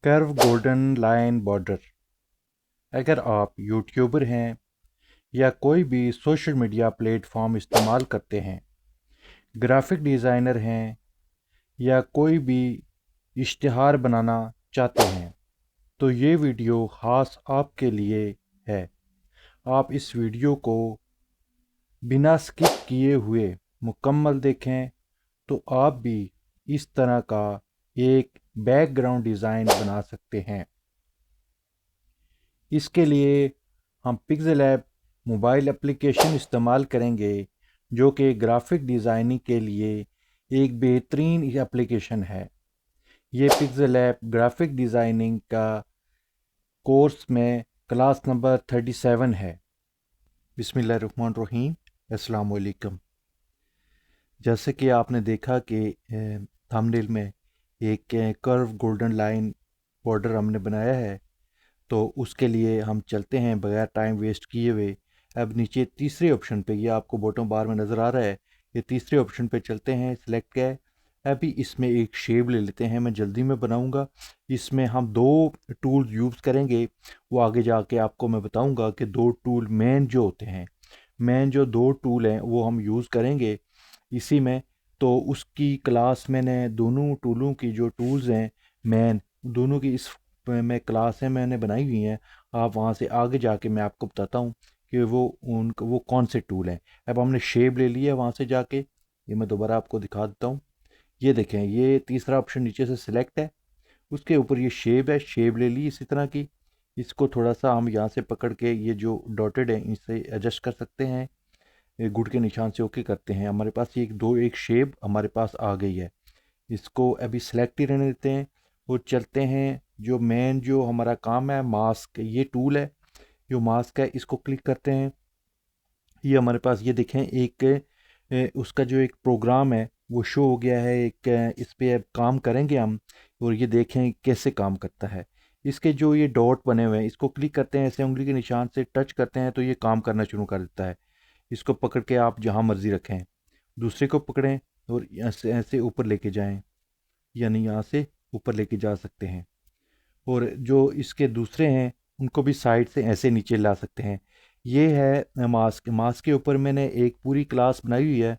Curve golden line border. अगर आप YouTuber हैं या कोई भी सोशल मीडिया प्लेटफॉर्म इस्तेमाल करते हैं, ग्राफिक डिज़ाइनर हैं या कोई भी इश्तिहार बनाना चाहते हैं, तो ये वीडियो ख़ास आपके लिए है। आप इस वीडियो को बिना स्किप किए हुए मुकम्मल देखें तो आप भी इस तरह का एक बैकग्राउंड डिज़ाइन बना सकते हैं। इसके लिए हम पिक्सेल ऐप मोबाइल एप्लीकेशन इस्तेमाल करेंगे, जो कि ग्राफिक डिज़ाइनिंग के लिए एक बेहतरीन एप्लीकेशन है। ये पिक्सेल ऐप ग्राफिक डिज़ाइनिंग का कोर्स में क्लास नंबर 37 है। बिस्मिल्लाहिर्रहमानिर्रहीम, अस्सलाम वालेकुम। जैसे कि आपने देखा कि थंबनेल में एक कर्व गोल्डन लाइन बॉर्डर हमने बनाया है, तो उसके लिए हम चलते हैं बगैर टाइम वेस्ट किए हुए। अब नीचे तीसरे ऑप्शन पे, ये आपको बॉटम बार में नज़र आ रहा है, ये तीसरे ऑप्शन पे चलते हैं। सिलेक्ट क्या है, अभी इसमें एक शेप ले लेते हैं, मैं जल्दी में बनाऊंगा। इसमें हम दो टूल यूज़ करेंगे, वो आगे जाके आपको मैं बताऊंगा कि दो टूल मेन जो होते हैं, मेन जो दो टूल हैं वो हम यूज़ करेंगे इसी में। तो उसकी क्लास मैंने दोनों टूलों की जो टूल्स हैं मेन, दोनों की इस में क्लासें मैंने बनाई हुई हैं। आप वहाँ से आगे जाके मैं आपको बताता हूँ कि वो कौन से टूल हैं। अब हमने शेप ले लिया है वहाँ से जाके, ये मैं दोबारा आपको दिखा देता हूँ। ये देखें, ये तीसरा ऑप्शन नीचे से सिलेक्ट है, उसके ऊपर ये शेप है, शेप ले ली इसी तरह की। इसको थोड़ा सा हम यहाँ से पकड़ के ये जो डॉटेड है इनसे एडजस्ट कर सकते हैं। ये गुड के निशान से ओके करते हैं, हमारे पास ये एक शेप हमारे पास आ गई है। इसको अभी सेलेक्ट ही रहने देते हैं और चलते हैं। जो मेन जो हमारा काम है, मास्क, ये टूल है, जो मास्क है इसको क्लिक करते हैं। ये हमारे पास ये देखें एक उसका जो एक प्रोग्राम है वो शो हो गया है। एक इस पे अब काम करेंगे हम, और ये देखें कैसे काम करता है। इसके जो ये डॉट बने हुए हैं इसको क्लिक करते हैं, ऐसे उंगली के निशान से टच करते हैं तो ये काम करना शुरू कर देता है। इसको पकड़ के आप जहाँ मर्ज़ी रखें, दूसरे को पकड़ें और ऐसे ऐसे ऊपर लेके जाएं, यानी यहाँ से ऊपर लेके जा सकते हैं। और जो इसके दूसरे हैं उनको भी साइड से ऐसे नीचे ला सकते हैं। ये है मास्क। मास्क के ऊपर मैंने एक पूरी क्लास बनाई हुई है,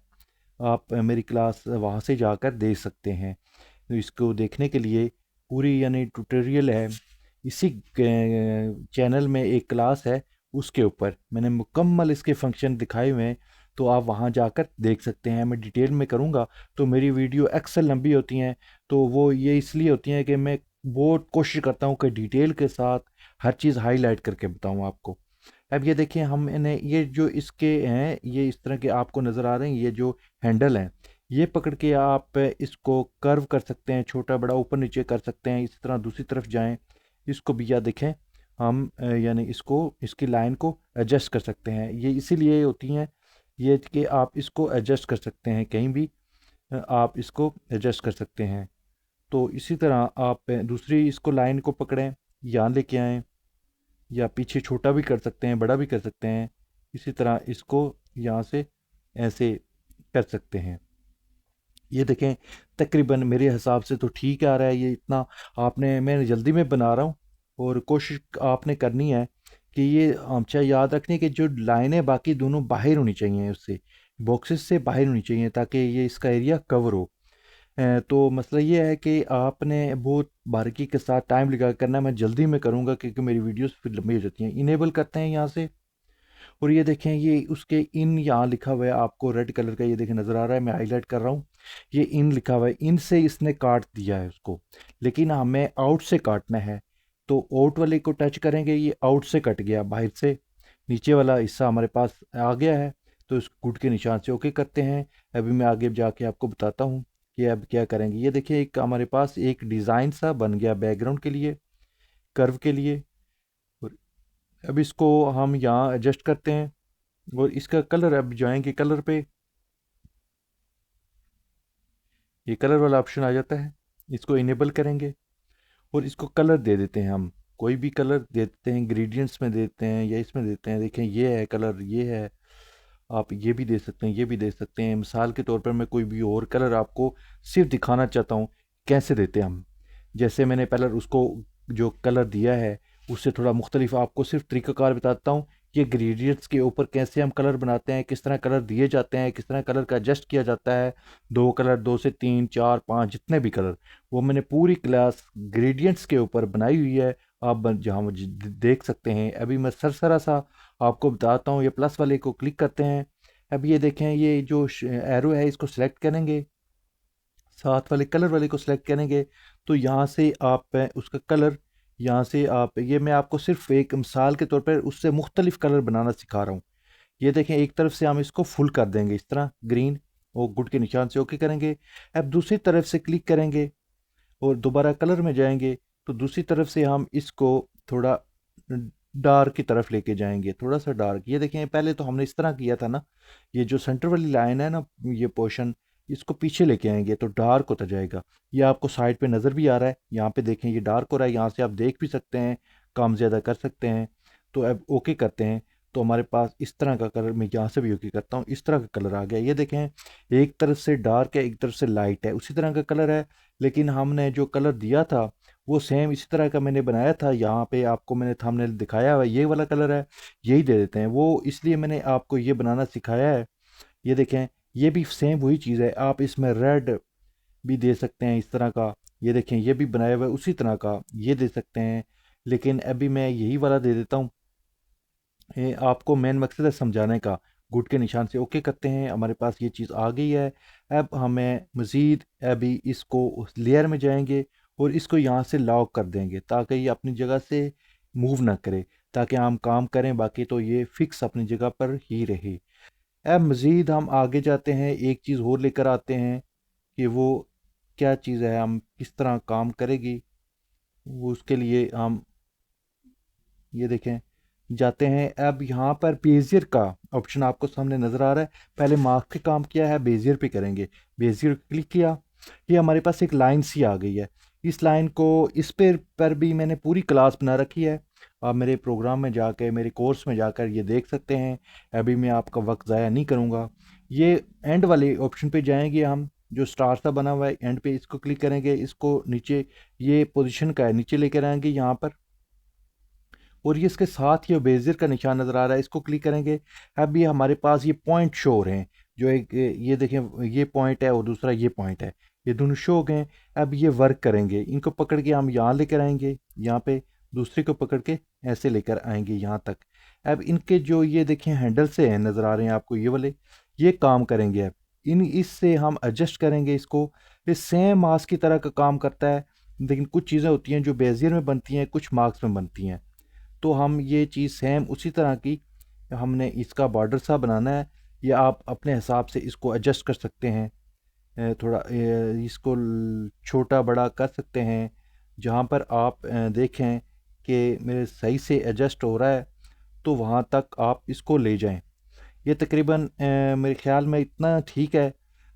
आप मेरी क्लास वहाँ से जाकर देख सकते हैं। तो इसको देखने के लिए पूरी यानी ट्यूटोरियल है, इसी चैनल में एक क्लास है, उसके ऊपर मैंने मुकम्मल इसके फंक्शन दिखाए हुए हैं। तो आप वहाँ जाकर देख सकते हैं। मैं डिटेल में करूँगा तो मेरी वीडियो अक्सर लंबी होती हैं, तो वो ये इसलिए होती हैं कि मैं बहुत कोशिश करता हूँ कि डिटेल के साथ हर चीज़ हाईलाइट करके बताऊँ आपको। अब ये देखिए, हम मैंने ये जो इसके हैं ये इस तरह के आपको नज़र आ रहे हैं, ये जो हैंडल हैं ये पकड़ के आप इसको कर्व कर सकते हैं, छोटा बड़ा ऊपर नीचे कर सकते हैं। इसी तरह दूसरी तरफ जाएं, इसको भी या देखें हम यानी इसको इसकी लाइन को एडजस्ट कर सकते हैं। ये इसीलिए होती हैं ये कि आप इसको एडजस्ट कर सकते हैं, कहीं भी आप इसको एडजस्ट कर सकते हैं। तो इसी तरह आप दूसरी इसको लाइन को पकड़ें, यहाँ लेके आएँ, या पीछे छोटा भी कर सकते हैं, बड़ा भी कर सकते हैं। इसी तरह इसको यहाँ से ऐसे कर सकते हैं। ये देखें, तकरीबन मेरे हिसाब से तो ठीक आ रहा है ये इतना। आपने मैं जल्दी में बना रहा हूँ, और कोशिश आपने करनी है कि ये हमेशा याद रखने की जो लाइनें बाकी दोनों बाहर होनी चाहिए, उससे बॉक्सेस से बाहर होनी चाहिए, ताकि ये इसका एरिया कवर हो। तो मसला ये है कि आपने बहुत बारीकी के साथ टाइम लगा कर करना है। मैं जल्दी में करूँगा क्योंकि मेरी वीडियोस फिर लंबी हो जाती हैं। इनेबल करते हैं यहाँ से, और ये देखें ये उसके इन यहाँ लिखा हुआ है, आपको रेड कलर का ये देखें नज़र आ रहा है, मैं हाईलाइट कर रहा हूँ। ये इन लिखा हुआ है, इन से इसने काट दिया है उसको, लेकिन हमें आउट से काटना है। तो आउट वाले को टच करेंगे, ये आउट से कट गया बाहर से, नीचे वाला हिस्सा हमारे पास आ गया है। तो इस गुड के निशान से ओके करते हैं। अभी मैं आगे जाके आपको बताता हूँ कि अब क्या करेंगे। ये देखिए, एक हमारे पास एक डिज़ाइन सा बन गया बैकग्राउंड के लिए, कर्व के लिए। और अब इसको हम यहाँ एडजस्ट करते हैं, और इसका कलर, अब जाएंगे कलर पे, ये कलर वाला ऑप्शन आ जाता है, इसको इनेबल करेंगे और इसको कलर दे देते हैं। हम कोई भी कलर दे देते हैं, इंग्रेडिएंट्स में देते हैं या इसमें देते हैं। देखें ये है कलर, ये है, आप ये भी दे सकते हैं, ये भी दे सकते हैं। मिसाल के तौर पर मैं कोई भी और कलर आपको सिर्फ दिखाना चाहता हूँ कैसे देते हैं हम। जैसे मैंने पहले उसको जो कलर दिया है उससे थोड़ा मुख्तलिफ आपको सिर्फ तरीक़ाकार बताता हूँ। ये ग्रेडियंट्स के ऊपर कैसे हम कलर बनाते हैं, किस तरह कलर दिए जाते हैं, किस तरह कलर का एडजस्ट किया जाता है। 2 कलर, 2 से 3, 4, 5 जितने भी कलर, वो मैंने पूरी क्लास ग्रेडियंट्स के ऊपर बनाई हुई है। आप जहाँ मुझे देख सकते हैं। अभी मैं सरसरा सा आपको बताता हूँ। ये प्लस वाले को क्लिक करते हैं। अब ये देखें, ये जो एरो है इसको सिलेक्ट करेंगे, साथ वाले कलर वाले को सिलेक्ट करेंगे, तो यहाँ से आप उसका कलर, यहाँ से आप, ये मैं आपको सिर्फ एक मिसाल के तौर पर उससे मुख्तलिफ कलर बनाना सिखा रहा हूँ। ये देखें, एक तरफ से हम इसको फुल कर देंगे इस तरह ग्रीन, और गुड के निशान से ओके करेंगे। अब दूसरी तरफ से क्लिक करेंगे और दोबारा कलर में जाएंगे, तो दूसरी तरफ से हम इसको थोड़ा डार्क की तरफ लेके जाएंगे, थोड़ा सा डार्क। ये देखें, पहले तो हमने इस तरह किया था ना, ये जो सेंटर वाली लाइन है ना, ये पोर्शन, इसको पीछे लेके आएंगे तो डार्क होता जाएगा। ये आपको साइड पे नज़र भी आ रहा है, यहाँ पे देखें ये डार्क हो रहा है, यहाँ से आप देख भी सकते हैं, कम ज़्यादा कर सकते हैं। तो अब ओके करते हैं, तो हमारे पास इस तरह का कलर, मैं यहाँ से भी ओके करता हूँ, इस तरह का कलर आ गया। ये देखें, एक तरफ से डार्क है, एक तरफ से लाइट है, उसी तरह का कलर है। लेकिन हमने जो कलर दिया था वो सेम इसी तरह का मैंने बनाया था। यहाँ पे आपको मैंने थंबनेल दिखाया हुआ है, ये वाला कलर है, यही दे देते हैं। वो इसलिए मैंने आपको ये बनाना सिखाया है। ये देखें, ये भी सेम वही चीज़ है। आप इसमें रेड भी दे सकते हैं इस तरह का। ये देखें, ये भी बनाया हुआ है उसी तरह का, ये दे सकते हैं। लेकिन अभी मैं यही वाला दे देता हूँ। ये आपको मेन मकसद है समझाने का। गुड के निशान से ओके करते हैं, हमारे पास ये चीज़ आ गई है। अब हमें मज़ीद अभी इसको उस लेयर में जाएंगे और इसको यहाँ से लॉक कर देंगे ताकि ये अपनी जगह से मूव ना करे, ताकि हम काम करें, बाकी तो ये फिक्स अपनी जगह पर ही रहे। अब मज़ीद हम आगे जाते हैं, एक चीज़ और लेकर आते हैं कि वो क्या चीज़ है, हम किस तरह काम करेगी। वो उसके लिए हम, ये देखें, जाते हैं। अब यहाँ पर बेजियर का ऑप्शन आपको सामने नज़र आ रहा है। पहले मार्क पे काम किया है, बेजियर पे करेंगे। बेजियर क्लिक किया, ये हमारे पास एक लाइन सी आ गई है। इस लाइन को, इस पर भी मैंने पूरी क्लास बना रखी है। आप मेरे प्रोग्राम में जाकर, मेरे कोर्स में जाकर ये देख सकते हैं। अभी मैं आपका वक्त ज़ाया नहीं करूँगा। ये एंड वाले ऑप्शन पे जाएंगे हम, जो स्टार सा बना हुआ है एंड पे, इसको क्लिक करेंगे। इसको नीचे, ये पोजीशन का है, नीचे लेकर आएंगे यहाँ पर, और ये इसके साथ ही बेजियर का निशान नज़र आ रहा है, इसको क्लिक करेंगे। अब ये हमारे पास ये पॉइंट शो हो रहे हैं, जो एक ये देखें, ये पॉइंट है और दूसरा ये पॉइंट है, ये दोनों शो हो गए। अब ये वर्क करेंगे, इनको पकड़ के हम यहाँ लेकर आएंगे, यहाँ पे दूसरे को पकड़ के ऐसे लेकर आएंगे यहाँ तक। अब इनके जो ये देखें हैंडल से हैं, नज़र आ रहे हैं आपको ये वाले, ये काम करेंगे। अब इन इससे हम एडजस्ट करेंगे इसको। ये सेम मास्क की तरह का काम करता है, लेकिन कुछ चीज़ें होती हैं जो बेजियर में बनती हैं, कुछ मार्क्स में बनती हैं। तो हम ये चीज़ सेम उसी तरह की, हमने इसका बॉर्डर सा बनाना है, या आप अपने हिसाब से इसको एडजस्ट कर सकते हैं। थोड़ा इसको छोटा बड़ा कर सकते हैं, जहाँ पर आप देखें कि मेरे सही से एडजस्ट हो रहा है, तो वहाँ तक आप इसको ले जाएं। ये तकरीबन मेरे ख़्याल में इतना ठीक है।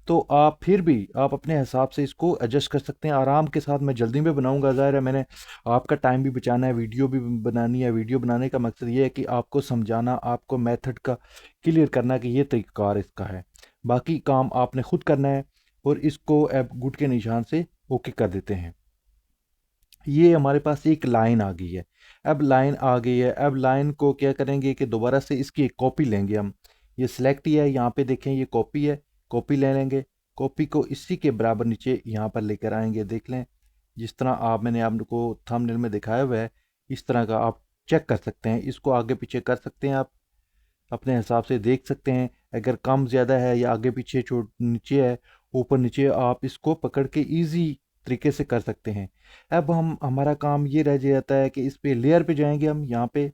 तो आप फिर भी आप अपने हिसाब से इसको एडजस्ट कर सकते हैं आराम के साथ। मैं जल्दी में बनाऊंगा, ज़ाहिर है मैंने आपका टाइम भी बचाना है, वीडियो भी बनानी है। वीडियो बनाने का मकसद ये है कि आपको समझाना, आपको मेथड का क्लियर करना कि ये तरीक़ाकार इसका है। बाकी काम आपने ख़ुद करना है। और इसको अब गुड के निशान से ओके कर देते हैं। ये हमारे पास एक लाइन आ गई है। अब लाइन आ गई है, अब लाइन को क्या करेंगे कि दोबारा से इसकी एक कॉपी लेंगे हम। ये सिलेक्ट ही है, यहाँ पे देखें ये कॉपी है, कॉपी ले लेंगे। कॉपी को इसी के बराबर नीचे यहाँ पर लेकर आएंगे। देख लें, जिस तरह मैंने आपको थंबनेल में दिखाया हुआ है, इस तरह का आप चेक कर सकते हैं। इसको आगे पीछे कर सकते हैं, आप अपने हिसाब से देख सकते हैं। अगर कम ज़्यादा है या आगे पीछे छोट नीचे है, ऊपर नीचे, आप इसको पकड़ के ईजी तरीके से कर सकते हैं। अब हम, हमारा काम ये रह जाता है कि इस पे लेयर पे जाएंगे हम, यहाँ पे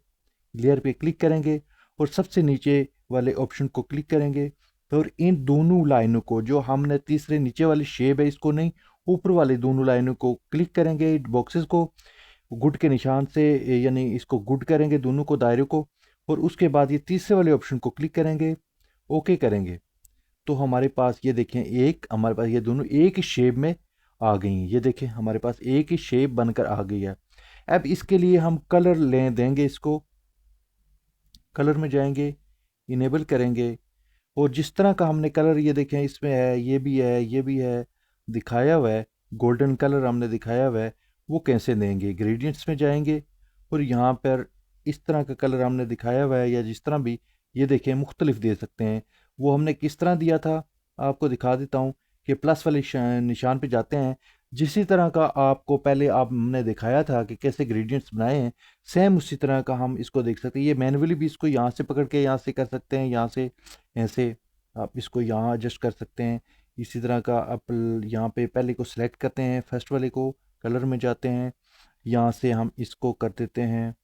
लेयर पे क्लिक करेंगे और सबसे नीचे वाले ऑप्शन को क्लिक करेंगे। और इन दोनों लाइनों को, जो हमने तीसरे नीचे वाली शेप है इसको नहीं, ऊपर वाली दोनों लाइनों को क्लिक करेंगे, बॉक्सेस को गुड के निशान से, यानी इसको गुड करेंगे दोनों को, दायरे को। और उसके बाद ये तीसरे वाले ऑप्शन को क्लिक करेंगे, ओके करेंगे। तो हमारे पास ये देखें, एक हमारे पास ये दोनों एक ही शेप में आ गई हैं। ये देखें, हमारे पास एक ही शेप बनकर आ गई है। अब इसके लिए हम कलर ले देंगे, इसको कलर में जाएंगे, इनेबल करेंगे, और जिस तरह का हमने कलर, ये देखें इसमें है, ये भी है, ये भी है, दिखाया हुआ है, गोल्डन कलर हमने दिखाया हुआ है, वो कैसे देंगे। ग्रेडियंट्स में जाएंगे और यहाँ पर इस तरह का कलर हमने दिखाया हुआ है, या जिस तरह भी ये देखें मुख्तलिफ दे सकते हैं। वो हमने किस तरह दिया था आपको दिखा देता हूँ कि प्लस वाले निशान पे जाते हैं। जिसी तरह का आपको पहले हमने दिखाया था कि कैसे ग्रेडियंट्स बनाए हैं, सेम उसी तरह का हम इसको देख सकते हैं। ये मैनुअली भी इसको यहाँ से पकड़ के यहाँ से कर सकते हैं, यहाँ से ऐसे आप इसको यहाँ एडजस्ट कर सकते हैं। इसी तरह का आप यहाँ पे पहले को सिलेक्ट करते हैं, फर्स्ट वाले को, कलर में जाते हैं, यहाँ से हम इसको कर देते हैं,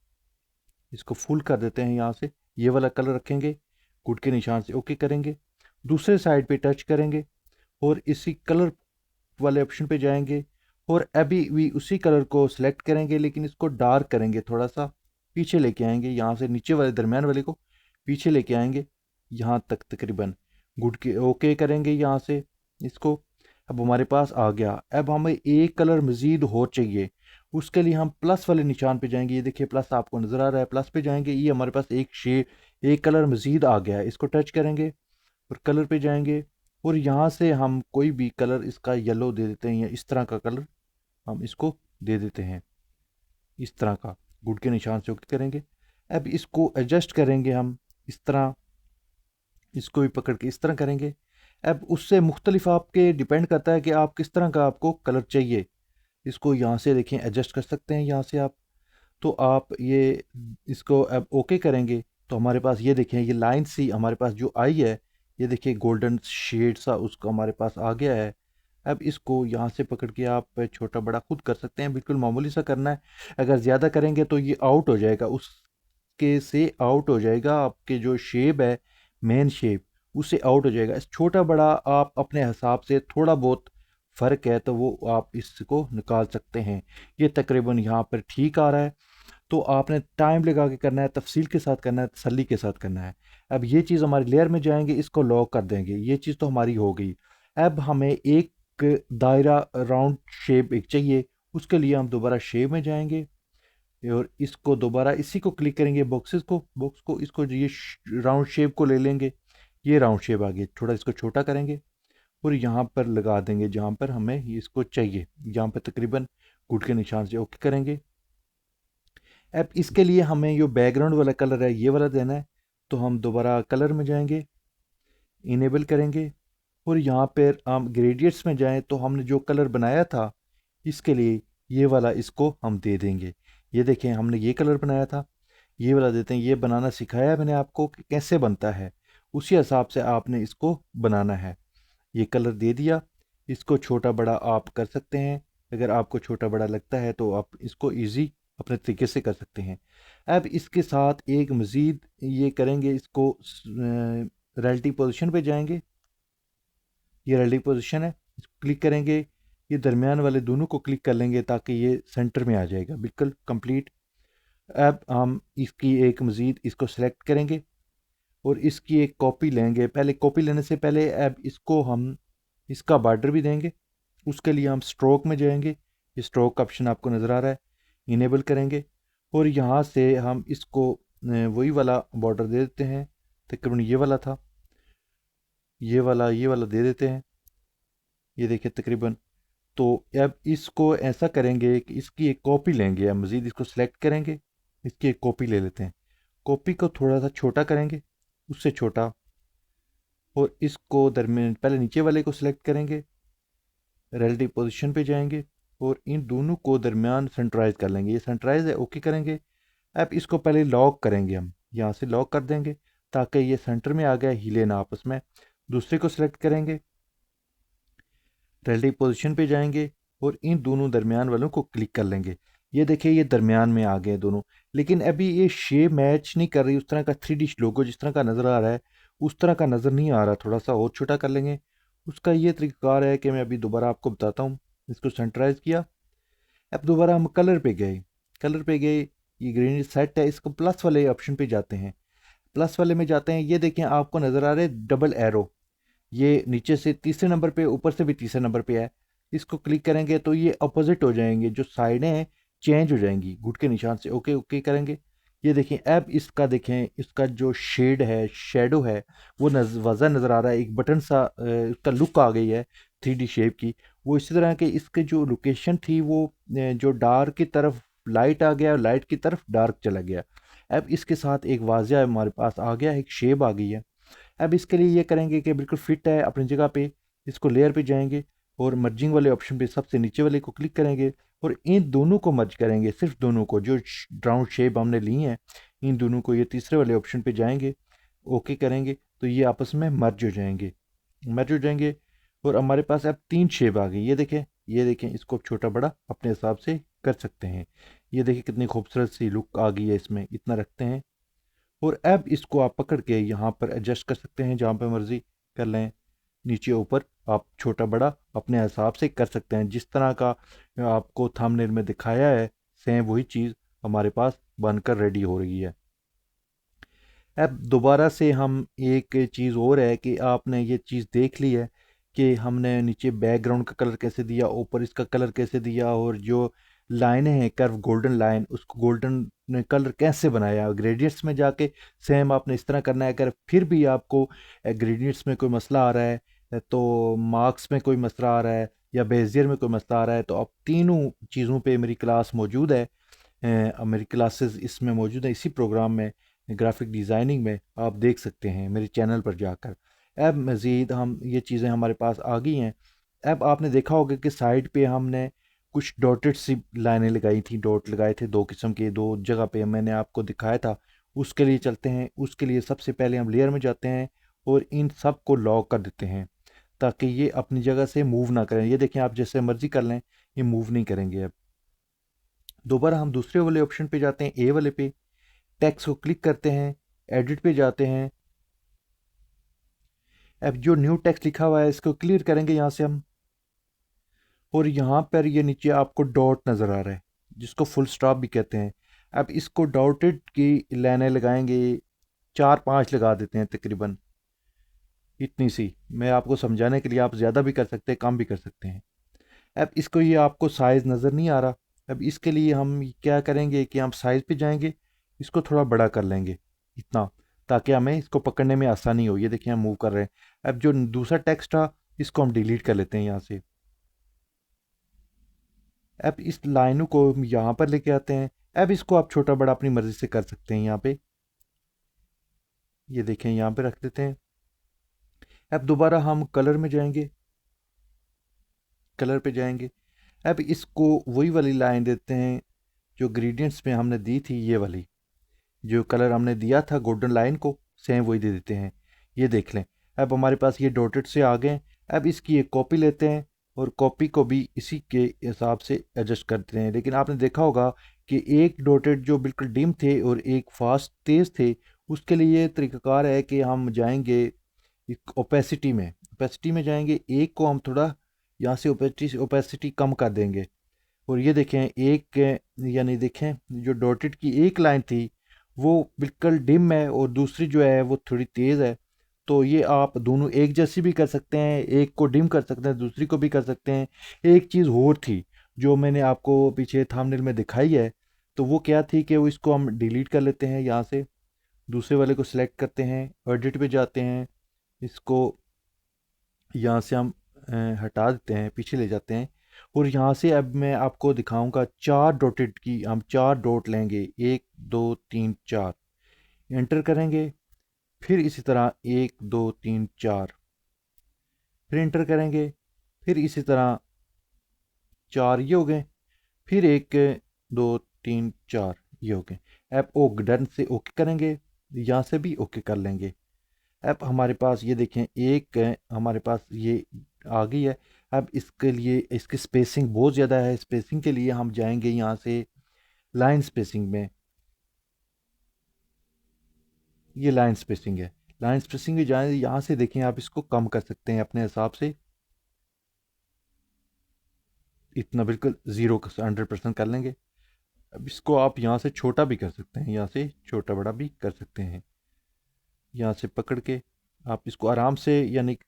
इसको फुल कर देते हैं। यहाँ से ये वाला कलर रखेंगे, गुड के निशान से ओके करेंगे, दूसरे साइड पे टच करेंगे और इसी कलर वाले ऑप्शन पे जाएंगे और अभी भी उसी कलर को सिलेक्ट करेंगे, लेकिन इसको डार्क करेंगे, थोड़ा सा पीछे लेके आएंगे, यहाँ से नीचे वाले दरमियान वाले को पीछे लेके आएंगे यहाँ तक तकरीबन। गुड के ओके करेंगे यहाँ से इसको। अब हमारे पास आ गया। अब हमें एक कलर मज़ीद हो चाहिए, उसके लिए हम प्लस वाले निशान पे जाएंगे। ये देखिए प्लस आपको नज़र आ रहा है, प्लस पे जाएंगे, ये हमारे पास एक कलर मज़ीद आ गया है। इसको टच करेंगे और कलर पे जाएंगे और यहाँ से हम कोई भी कलर इसका येलो दे देते हैं, या इस तरह का कलर हम इसको दे देते हैं, इस तरह का। गुड के निशान से ओके करेंगे। अब इसको एडजस्ट करेंगे हम इस तरह, इसको भी पकड़ के इस तरह करेंगे। अब उससे मुख्तलिफ आपके डिपेंड करता है कि आप किस तरह का आपको कलर चाहिए। इसको यहाँ से देखें एडजस्ट कर सकते हैं यहाँ से आप। तो आप ये इसको अब ओके करेंगे तो हमारे पास ये देखें, ये लाइन सी हमारे पास जो आई है, ये देखिए गोल्डन शेड सा उसका हमारे पास आ गया है। अब इसको यहाँ से पकड़ के आप छोटा बड़ा खुद कर सकते हैं, बिल्कुल मामूली सा करना है। अगर ज़्यादा करेंगे तो ये आउट हो जाएगा, उसके से आउट हो जाएगा, आपके जो शेप है मेन शेप उससे आउट हो जाएगा। इस छोटा बड़ा आप अपने हिसाब से, थोड़ा बहुत फ़र्क है तो वो आप इसको निकाल सकते हैं। ये तकरीबन यहाँ पर ठीक आ रहा है। तो आपने टाइम लगा के करना है, तफसील के साथ करना है, तसल्ली के साथ करना है। अब ये चीज़ हमारी लेयर में जाएंगे, इसको लॉक कर देंगे। ये चीज़ तो हमारी हो गई। अब हमें एक दायरा राउंड शेप एक चाहिए, उसके लिए हम दोबारा शेप में जाएंगे और इसको दोबारा इसी को क्लिक करेंगे, बॉक्स को इसको ये राउंड शेप को ले लेंगे। ये राउंड शेप आ गई, थोड़ा इसको छोटा करेंगे और यहाँ पर लगा देंगे जहाँ पर हमें इसको चाहिए, यहाँ पर तकरीबन गुड के निशान से ओके करेंगे। अब इसके लिए हमें जो बैकग्राउंड वाला कलर है ये वाला देना है, तो हम दोबारा कलर में जाएंगे, इनेबल करेंगे और यहाँ पर हम ग्रेडियंट्स में जाएं तो हमने जो कलर बनाया था इसके लिए ये वाला इसको हम दे देंगे। ये देखें हमने ये कलर बनाया था, ये वाला देते हैं। ये बनाना सिखाया है मैंने आपको कि कैसे बनता है, उसी हिसाब से आपने इसको बनाना है। ये कलर दे दिया, इसको छोटा बड़ा आप कर सकते हैं। अगर आपको छोटा बड़ा लगता है तो आप इसको इजी अपने तरीके से कर सकते हैं। अब इसके साथ एक मज़ीद ये करेंगे, इसको रिलेटिव पोजीशन पे जाएंगे, ये रिलेटिव पोजीशन है, इसको क्लिक करेंगे, ये दरमियान वाले दोनों को क्लिक कर लेंगे ताकि ये सेंटर में आ जाएगा बिल्कुल कंप्लीट। अब हम इसकी एक मज़ीद इसको सेलेक्ट करेंगे और इसकी एक कॉपी लेंगे। पहले कॉपी लेने से पहले अब इसको हम इसका बॉर्डर भी देंगे। उसके लिए हम स्ट्रोक में जाएंगे, ये स्ट्रोक का ऑप्शन आपको नज़र आ रहा है, इनेबल करेंगे और यहाँ से हम इसको वही वाला बॉर्डर दे देते हैं, तकरीबन ये वाला था, ये वाला दे देते हैं। ये देखिए तकरीबन। तो अब इसको ऐसा करेंगे कि इसकी एक कॉपी लेंगे, या मज़ीद इसको सेलेक्ट करेंगे, इसकी एक कॉपी ले लेते हैं। कॉपी को थोड़ा सा छोटा करेंगे, उससे छोटा, और इसको दरमियान पहले नीचे वाले को सिलेक्ट करेंगे, रिलेटिव पोजीशन पे जाएंगे और इन दोनों को दरमियान सेंटराइज कर लेंगे। ये सेंटराइज है, ओके करेंगे। अब इसको पहले लॉक करेंगे, हम यहाँ से लॉक कर देंगे ताकि ये सेंटर में आ गया, हिले ना आपस में। दूसरे को सिलेक्ट करेंगे, रिलेटिव पोजीशन पे जाएंगे और इन दोनों दरमियान वालों को क्लिक कर लेंगे। ये देखिए ये दरमियान में आ गए दोनों, लेकिन अभी ये शेप मैच नहीं कर रही। उस तरह का 3D लोगो जिस तरह का नज़र आ रहा है उस तरह का नज़र नहीं आ रहा, थोड़ा सा और छोटा कर लेंगे। उसका ये तरीक़ाकार है कि मैं अभी दोबारा आपको बताता हूँ। इसको सेंटराइज़ किया, अब दोबारा हम कलर पे गए, ये ग्रीन सेट है, इसको प्लस वाले ऑप्शन पे जाते हैं। प्लस वाले में जाते हैं, ये देखें आपको नज़र आ रहा है डबल एरो, ये नीचे से तीसरे नंबर पे, ऊपर से भी तीसरे नंबर पे है। इसको क्लिक करेंगे तो ये अपोजिट हो जाएंगे, जो साइडें हैं चेंज हो जाएंगी। गुड के निशान से ओके ओके करेंगे। ये देखें अब इसका देखें, इसका जो शेड है, शेडो है, वो वज़न नज़र आ रहा है, एक बटन सा उसका लुक आ गई है 3D शेप की। वो इसी तरह के इसके जो लोकेशन थी वो जो डार्क की तरफ लाइट आ गया और लाइट की तरफ डार्क चला गया। अब इसके साथ एक वाजिया हमारे पास आ गया, एक शेप आ गई है। अब इसके लिए ये करेंगे कि बिल्कुल फिट है अपनी जगह पे, इसको लेयर पे जाएंगे और मर्जिंग वाले ऑप्शन पे सबसे नीचे वाले को क्लिक करेंगे और इन दोनों को मर्ज करेंगे, सिर्फ दोनों को जो राउंड शेप हमने ली है इन दोनों को, ये तीसरे वाले ऑप्शन पे जाएंगे, ओके करेंगे तो ये आपस में मर्ज हो जाएंगे, मर्ज हो जाएंगे। और हमारे पास अब 3 शेप आ गई, ये देखें, ये देखें, इसको आप छोटा बड़ा अपने हिसाब से कर सकते हैं। ये देखिए कितनी खूबसूरत सी लुक आ गई है इसमें, इतना रखते हैं। और अब इसको आप पकड़ के यहाँ पर एडजस्ट कर सकते हैं, जहाँ पे मर्ज़ी कर लें, नीचे ऊपर आप छोटा बड़ा अपने हिसाब से कर सकते हैं। जिस तरह का आपको थंबनेल में दिखाया है सेम वही चीज़ हमारे पास बनकर रेडी हो रही है। अब दोबारा से हम एक चीज़ और है कि आपने ये चीज़ देख ली है कि हमने नीचे बैकग्राउंड का कलर कैसे दिया, ऊपर इसका कलर कैसे दिया, और जो लाइनें हैं कर्व गोल्डन लाइन, उसको गोल्डन कलर कैसे बनाया। ग्रेडियंट्स में जाके सेम आपने इस तरह करना है। अगर फिर भी आपको ग्रेडियंट्स में कोई मसला आ रहा है, तो मार्क्स में कोई मसला आ रहा है या बेजियर में कोई मसला आ रहा है, तो आप तीनों चीज़ों पे मेरी क्लास मौजूद है। मेरी क्लासेस इसमें मौजूद है, इसी प्रोग्राम में, ग्राफिक डिज़ाइनिंग में, आप देख सकते हैं मेरे चैनल पर जाकर। अब मज़ीद हम ये चीज़ें हमारे पास आ गई हैं। अब आपने देखा होगा कि साइड पे हमने कुछ डॉटेड सी लाइनें लगाई थी, डॉट लगाए थे दो किस्म के, दो जगह पे मैंने आपको दिखाया था। उसके लिए चलते हैं, उसके लिए सबसे पहले हम लेयर में जाते हैं और इन सब को लॉक कर देते हैं ताकि ये अपनी जगह से मूव ना करें। ये देखें, आप जैसे मर्जी कर लें, ये मूव नहीं करेंगे। अब दोबारा हम दूसरे वाले ऑप्शन पे जाते हैं, ए वाले पे, टेक्स्ट को क्लिक करते हैं, एडिट पे जाते हैं। अब जो न्यू टेक्स्ट लिखा हुआ है इसको क्लियर करेंगे यहाँ से हम, और यहाँ पर ये नीचे आपको डॉट नज़र आ रहा है जिसको फुल स्टॉप भी कहते हैं। अब इसको डॉटेड की लाइनें लगाएंगे, 4-5 लगा देते हैं तकरीबन, इतनी सी। मैं आपको समझाने के लिए, आप ज़्यादा भी कर सकते हैं, कम भी कर सकते हैं। अब इसको, ये आपको साइज़ नज़र नहीं आ रहा। अब इसके लिए हम क्या करेंगे कि हम साइज़ पे जाएंगे, इसको थोड़ा बड़ा कर लेंगे इतना, ताकि हमें इसको पकड़ने में आसानी हो। ये देखिए हम मूव कर रहे हैं। अब जो दूसरा टेक्स्ट था इसको हम डिलीट कर लेते हैं यहाँ से। अब इस लाइनों को हम यहाँ पर लेके आते हैं। अब इसको आप छोटा बड़ा अपनी मर्ज़ी से कर सकते हैं यहाँ पे। ये देखें, यहाँ पे रख देते हैं। अब दोबारा हम कलर में जाएंगे, कलर पे जाएंगे। अब इसको वही वाली लाइन देते हैं जो ग्रेडियंट्स में हमने दी थी, ये वाली जो कलर हमने दिया था गोल्डन लाइन को, सेम वही दे देते हैं। ये देख लें, अब हमारे पास ये डॉटेड से आ गए। अब इसकी एक कॉपी लेते हैं और कॉपी को भी इसी के हिसाब से एडजस्ट करते हैं। लेकिन आपने देखा होगा कि एक डॉटेड जो बिल्कुल डिम थे और एक फास्ट तेज़ थे, उसके लिए ये तरीक़ाकार है कि हम जाएंगे ओपेसिटी में, ओपेसिटी में जाएंगे, एक को हम थोड़ा यहाँ से ओपेसिटी कम कर देंगे। और ये देखें, एक यानी देखें जो डॉटेड की एक लाइन थी वो बिल्कुल डिम है और दूसरी जो है वो थोड़ी तेज़ है। तो ये आप दोनों एक जैसी भी कर सकते हैं, एक को डिम कर सकते हैं, दूसरी को भी कर सकते हैं। एक चीज़ और थी जो मैंने आपको पीछे थंबनेल में दिखाई है, तो वो क्या थी कि वो इसको हम डिलीट कर लेते हैं। यहाँ से दूसरे वाले को सिलेक्ट करते हैं, एडिट पे जाते हैं, इसको यहाँ से हम हटा देते हैं, पीछे ले जाते हैं। और यहाँ से अब मैं आपको दिखाऊंगा 4 डॉटेड की, हम 4 डॉट लेंगे, 1 2 3 4, एंटर करेंगे। फिर इसी तरह 1 2 3 4, फिर एंटर करेंगे। फिर इसी तरह 4 ये हो गए, फिर 1 2 3 4 ये हो गए। अब ओ डन से ओके करेंगे, यहाँ से भी ओके कर लेंगे। अब हमारे पास ये देखें, एक हमारे पास ये आ गई है। अब इसके लिए इसकी स्पेसिंग बहुत ज़्यादा है, स्पेसिंग के लिए हम जाएंगे यहाँ से लाइन स्पेसिंग में। ये लाइन स्पेसिंग है, लाइन स्पेसिंग में जाए, यहाँ से देखें आप इसको कम कर सकते हैं अपने हिसाब से, इतना बिल्कुल 100% कर लेंगे। अब इसको आप यहाँ से छोटा भी कर सकते हैं, यहाँ से छोटा बड़ा भी कर सकते हैं। यहाँ से पकड़ के आप इसको आराम से, यानी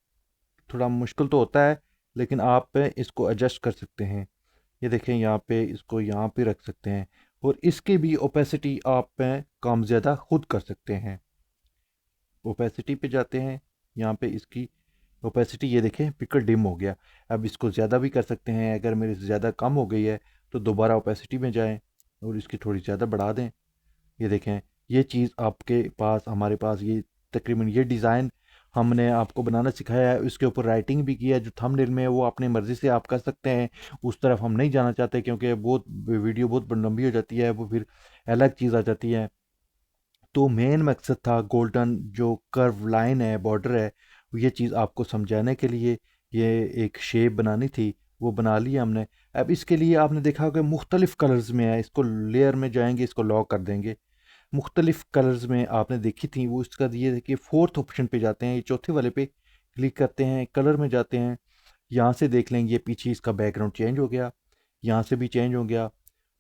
थोड़ा मुश्किल तो होता है लेकिन आप इसको एडजस्ट कर सकते हैं। ये देखें, यहाँ पे इसको यहाँ पे रख सकते हैं और इसकी भी ओपेसिटी आप कम ज़्यादा खुद कर सकते हैं। ओपेसिटी पे जाते हैं, यहाँ पे इसकी ओपेसिटी ये देखें पिक्चर डिम हो गया। अब इसको ज़्यादा भी कर सकते हैं, अगर मेरे से ज़्यादा कम हो गई है तो दोबारा ओपेसिटी में जाएं और इसकी थोड़ी ज़्यादा बढ़ा दें। ये देखें, ये चीज़ आपके पास, हमारे पास ये तकरीबन ये डिज़ाइन हमने आपको बनाना सिखाया है। इसके ऊपर राइटिंग भी की है। जो थंबनेल में है वो अपनी मर्ज़ी से आप कर सकते हैं, उस तरफ हम नहीं जाना चाहते क्योंकि बहुत वीडियो बहुत लंबी हो जाती है, वो फिर अलग चीज़ आ जाती है। तो मेन मकसद था गोल्डन जो कर्व लाइन है, बॉर्डर है, ये चीज़ आपको समझाने के लिए ये एक शेप बनानी थी, वो बना लिया हमने। अब इसके लिए आपने देखा होगा मुख्तलिफ़ कलर्स में है, इसको लेयर में जाएंगे, इसको लॉक कर देंगे। मुख्तलिफ़ कलर्स में आपने देखी थी वो, इसका ये देखिए फोर्थ ऑप्शन पे जाते हैं, ये चौथे वाले पे क्लिक करते हैं, कलर में जाते हैं। यहाँ से देख लेंगे पीछे इसका बैकग्राउंड चेंज हो गया, यहाँ से भी चेंज हो गया।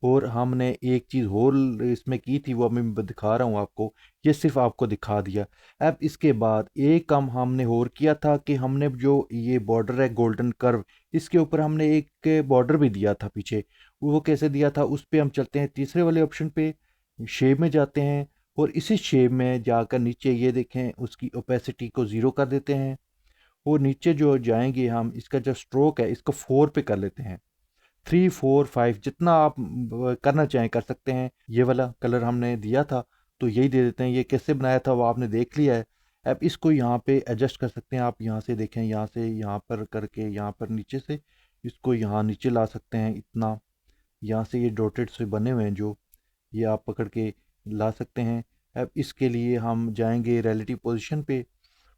और हमने एक चीज़ और इसमें की थी, वो मैं दिखा रहा हूँ आपको, ये सिर्फ आपको दिखा दिया। अब इसके बाद एक काम हमने और किया था कि हमने जो ये बॉर्डर है गोल्डन कर्व, इसके ऊपर हमने एक बॉर्डर भी दिया था पीछे। वो कैसे दिया था, उस पर हम चलते हैं तीसरे वाले ऑप्शन पे, शेप में जाते हैं और इसी शेप में जाकर नीचे ये देखें उसकी ओपेसिटी को ज़ीरो कर देते हैं। और नीचे जो जाएंगे हम, इसका जो स्ट्रोक है इसको 4 पे कर लेते हैं। 3 4 5 जितना आप करना चाहें कर सकते हैं। ये वाला कलर हमने दिया था तो यही दे देते हैं। ये कैसे बनाया था वो आपने देख लिया है। अब इसको यहाँ पे एडजस्ट कर सकते हैं आप, यहाँ से देखें, यहाँ से यहाँ पर करके, यहाँ पर नीचे से इसको यहाँ नीचे ला सकते हैं इतना। यहाँ से ये डॉटेड से बने हुए हैं जो, ये आप पकड़ के ला सकते हैं। अब इसके लिए हम जाएंगे रिलेटिव पोजीशन पे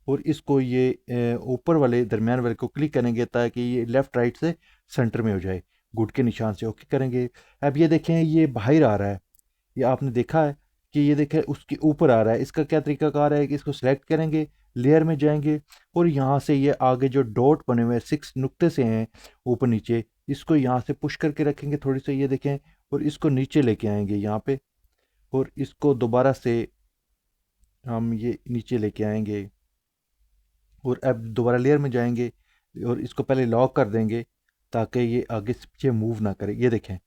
और इसको ये ऊपर वाले दरमियान वाले को क्लिक करेंगे ताकि ये लेफ़्ट राइट से सेंटर में हो जाए। गुड के निशान से ओके करेंगे। अब ये देखें ये बाहर आ रहा है, ये आपने देखा है कि ये देखें उसके ऊपर आ रहा है। इसका क्या तरीकाकार है कि इसको सेलेक्ट करेंगे, लेयर में जाएंगे और यहाँ से ये आगे जो डॉट बने हुए हैं 6 नुक्ते से हैं ऊपर नीचे, इसको यहाँ से पुश करके रखेंगे थोड़ी सी, ये देखें, और इसको नीचे लेके आएंगे यहाँ पे। और इसको दोबारा से हम ये नीचे लेके आएंगे और अब दोबारा लेयर में जाएंगे और इसको पहले लॉक कर देंगे ताकि ये आगे से पीछे मूव ना करे। ये देखें,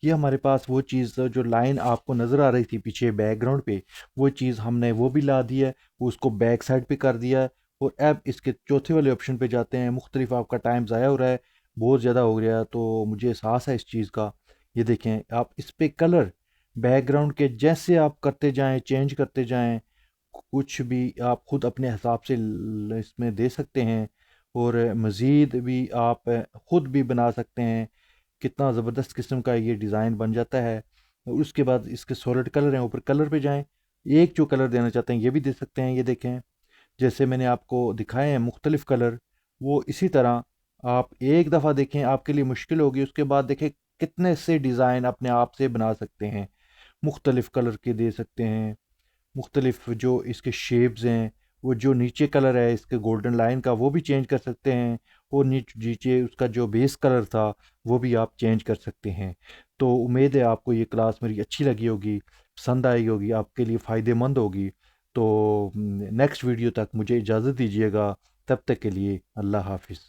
ये हमारे पास वो चीज़ जो लाइन आपको नज़र आ रही थी पीछे बैकग्राउंड पे, वो चीज़ हमने वो भी ला दी है, उसको बैक साइड पे कर दिया है। और अब इसके चौथे वाले ऑप्शन पे जाते हैं। मुख्तलिफ आपका टाइम ज़ाया हो रहा है, बहुत ज़्यादा हो गया तो मुझे एहसास है इस चीज़ का। ये देखें, आप इस पे कलर बैकग्राउंड के जैसे आप करते जाएं, चेंज करते जाएं, कुछ भी आप खुद अपने हिसाब से इसमें दे सकते हैं। और मज़ीद भी आप खुद भी बना सकते हैं। कितना ज़बरदस्त किस्म का ये डिज़ाइन बन जाता है। और उसके बाद इसके सॉलिड कलर हैं, ऊपर कलर पे जाएं, एक जो कलर देना चाहते हैं ये भी दे सकते हैं। ये देखें, जैसे मैंने आपको दिखाए हैं मुख्तलिफ़ कलर, वो इसी तरह आप एक दफ़ा देखें आपके लिए मुश्किल होगी, उसके बाद देखें कितने से डिज़ाइन अपने आप से बना सकते हैं। मुख्तलिफ़ कलर के दे सकते हैं, मुख्तलिफ़ जो इसके शेप्स हैं, वो जो नीचे कलर है इसके गोल्डन लाइन का वो भी चेंज कर सकते हैं। और नीचे उसका जो बेस कलर था वो भी आप चेंज कर सकते हैं। तो उम्मीद है आपको ये क्लास मेरी अच्छी लगी होगी, पसंद आई होगी, आपके लिए फ़ायदेमंद होगी। तो नेक्स्ट वीडियो तक मुझे इजाज़त दीजिएगा, तब तक के लिए अल्लाह हाफिज़।